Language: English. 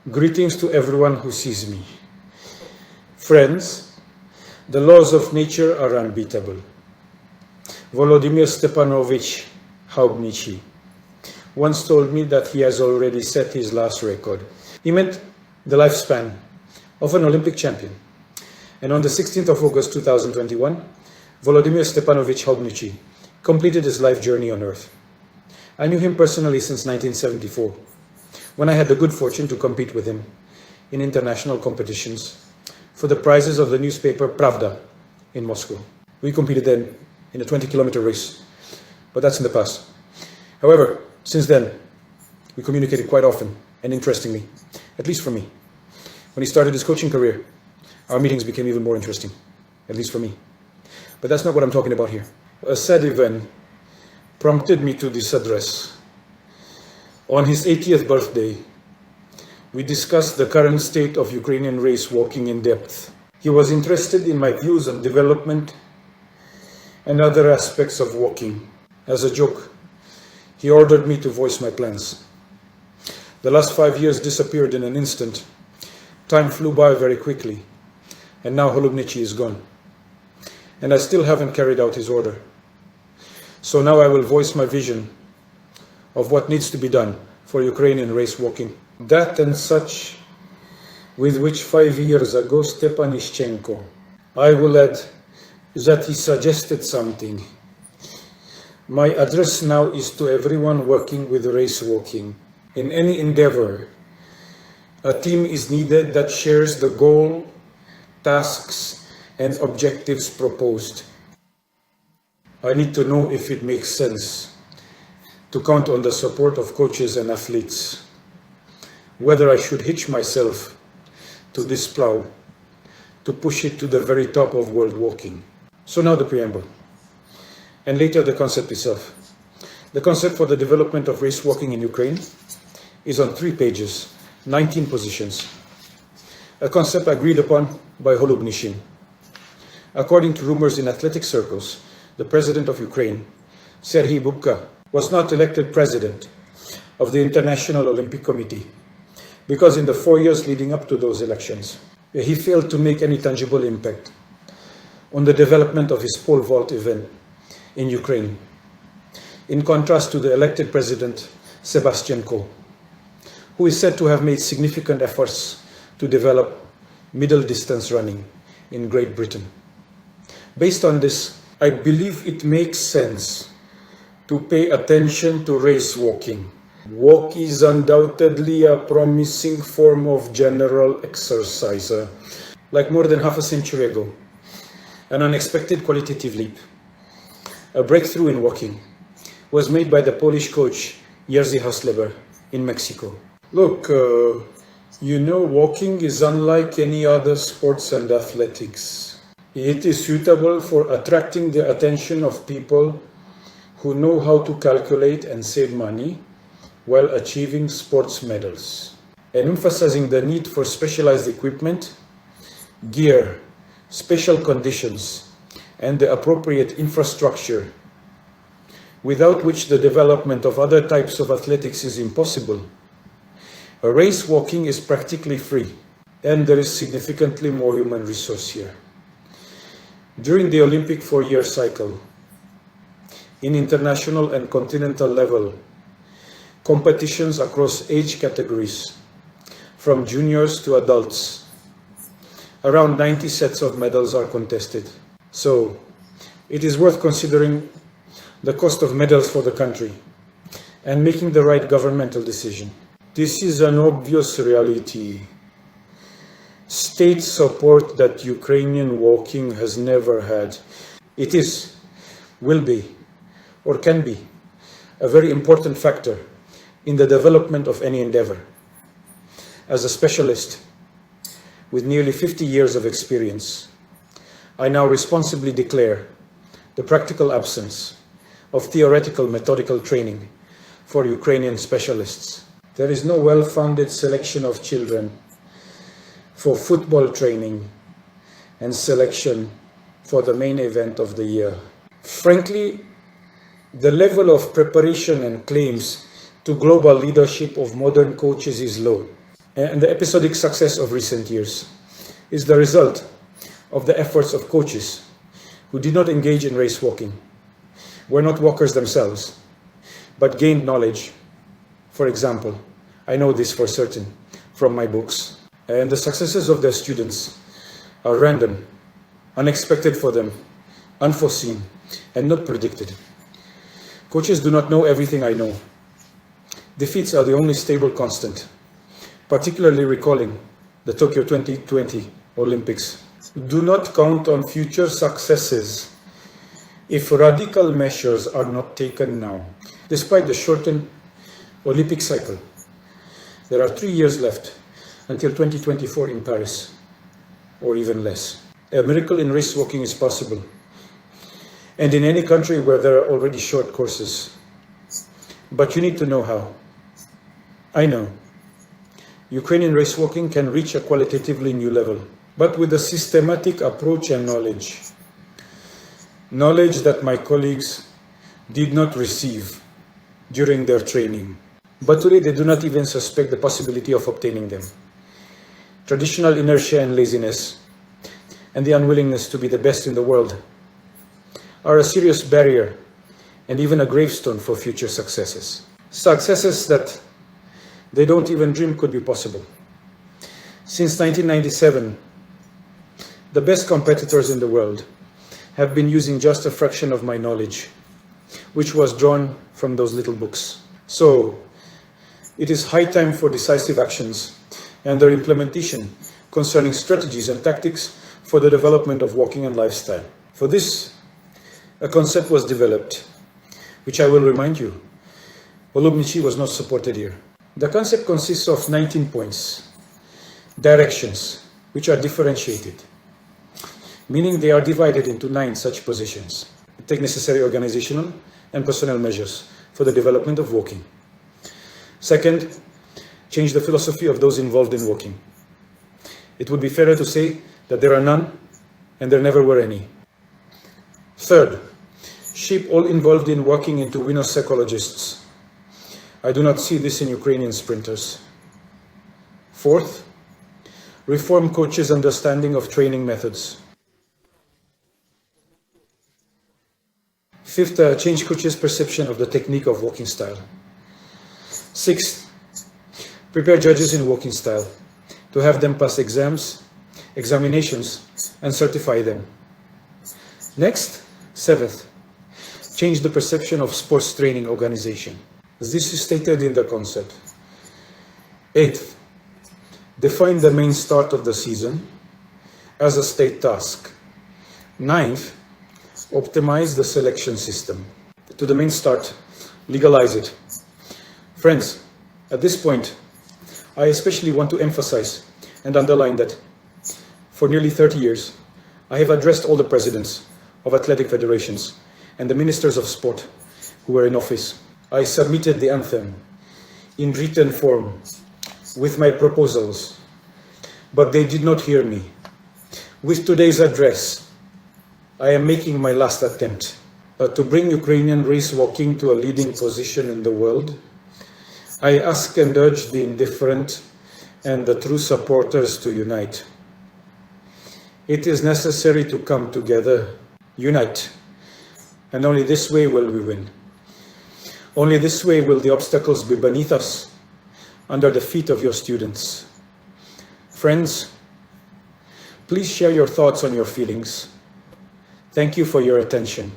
Greetings to everyone who sees me. Friends, the laws of nature are unbeatable. Volodymyr Stepanovich Haubnichi once told me that he has already set his last record. He meant the lifespan of an Olympic champion. And on the 16th of August 2021, Volodymyr Stepanovich Haubnichi completed his life journey on Earth. I knew him personally since 1974, when I had the good fortune to compete with him in international competitions for the prizes of the newspaper Pravda in Moscow. We competed then in a 20-kilometer race, but that's in the past. However, since then, we communicated quite often and interestingly, at least for me. When he started his coaching career, our meetings became even more interesting, at least for me. But that's not what I'm talking about here. A sad event prompted me to this address. On his 80th birthday, we discussed the current state of Ukrainian race walking in depth. He was interested in my views on development and other aspects of walking. As a joke, he ordered me to voice my plans. The last 5 years disappeared in an instant. Time flew by very quickly, and now Haubnichi is gone. And I still haven't carried out his order. So now I will voice my vision of what needs to be done for Ukrainian race walking. That and such with which 5 years ago Stepan Shimko. I will add that he suggested something. My address now is to everyone working with race walking. In any endeavor, a team is needed that shares the goal, tasks, and objectives proposed. I need to know if it makes sense to count on the support of coaches and athletes, whether I should hitch myself to this plow to push it to the very top of world walking. So now the preamble, and later the concept itself. The concept for the development of race walking in Ukraine is on 3 pages, 19 positions. A concept agreed upon by Haubnichi. According to rumors in athletic circles, the president of Ukraine, Serhiy Bubka, was not elected president of the International Olympic Committee because in the 4 years leading up to those elections, he failed to make any tangible impact on the development of his pole vault event in Ukraine, in contrast to the elected president, Sebastian Coe, who is said to have made significant efforts to develop middle distance running in Great Britain. Based on this, I believe it makes sense to pay attention to race walking. Walk is undoubtedly a promising form of general exercise. Like more than half a century ago, an unexpected qualitative leap, a breakthrough in walking, was made by the Polish coach Jerzy Hasleber in Mexico. Look, walking is unlike any other sports and athletics. It is suitable for attracting the attention of people who know how to calculate and save money while achieving sports medals, and emphasizing the need for specialized equipment, gear, special conditions, and the appropriate infrastructure, without which the development of other types of athletics is impossible. A race walking is practically free, and there is significantly more human resource here. During the Olympic 4-year cycle, in international and continental level, competitions across age categories, from juniors to adults, around 90 sets of medals are contested. So, it is worth considering the cost of medals for the country and making the right governmental decision. This is an obvious reality. State support that Ukrainian walking has never had. It is, will be, or can be, a very important factor in the development of any endeavor. As a specialist with nearly 50 years of experience, I now responsibly declare the practical absence of theoretical methodical training for Ukrainian specialists. There is no well-founded selection of children for football training and selection for the main event of the year. Frankly, the level of preparation and claims to global leadership of modern coaches is low. And the episodic success of recent years is the result of the efforts of coaches who did not engage in race walking, were not walkers themselves, but gained knowledge. For example, I know this for certain from my books. And the successes of their students are random, unexpected for them, unforeseen, and not predicted. Coaches do not know everything I know. Defeats are the only stable constant, particularly recalling the Tokyo 2020 Olympics. Do not count on future successes if radical measures are not taken now. Despite the shortened Olympic cycle, there are 3 years left until 2024 in Paris, or even less. A miracle in race walking is possible, and in any country where there are already short courses. But you need to know how. I know. Ukrainian race walking can reach a qualitatively new level, but with a systematic approach and knowledge. Knowledge that my colleagues did not receive during their training. But today they do not even suspect the possibility of obtaining them. Traditional inertia and laziness, and the unwillingness to be the best in the world, are a serious barrier and even a gravestone for future successes. Successes that they don't even dream could be possible. Since 1997, the best competitors in the world have been using just a fraction of my knowledge, which was drawn from those little books. So, it is high time for decisive actions and their implementation concerning strategies and tactics for the development of walking and lifestyle. For this, a concept was developed, which I will remind you, legitimacy was not supported here. The concept consists of 19 points, directions, which are differentiated, meaning they are divided into 9 such positions. Take necessary organizational and personnel measures for the development of walking. Second, change the philosophy of those involved in walking. It would be fairer to say that there are none and there never were any. Third, shape all involved in walking into winner psychologists. I do not see this in Ukrainian sprinters. Fourth, reform coaches' understanding of training methods. Fifth, change coaches' perception of the technique of walking style. Sixth, prepare judges in walking style to have them pass exams, examinations, and certify them. Next, seventh, change the perception of sports training organization. This is stated in the concept. Eighth, define the main start of the season as a state task. Ninth, optimize the selection system. To the main start, legalize it. Friends, at this point, I especially want to emphasize and underline that for nearly 30 years, I have addressed all the presidents of athletic federations and the ministers of sport who were in office. I submitted the anthem in written form with my proposals, but they did not hear me. With today's address, I am making my last attempt to bring Ukrainian race walking to a leading position in the world. I ask and urge the indifferent and the true supporters to unite. It is necessary to come together, unite, and only this way will we win. Only this way will the obstacles be beneath us, under the feet of your students. Friends, please share your thoughts on your feelings. Thank you for your attention.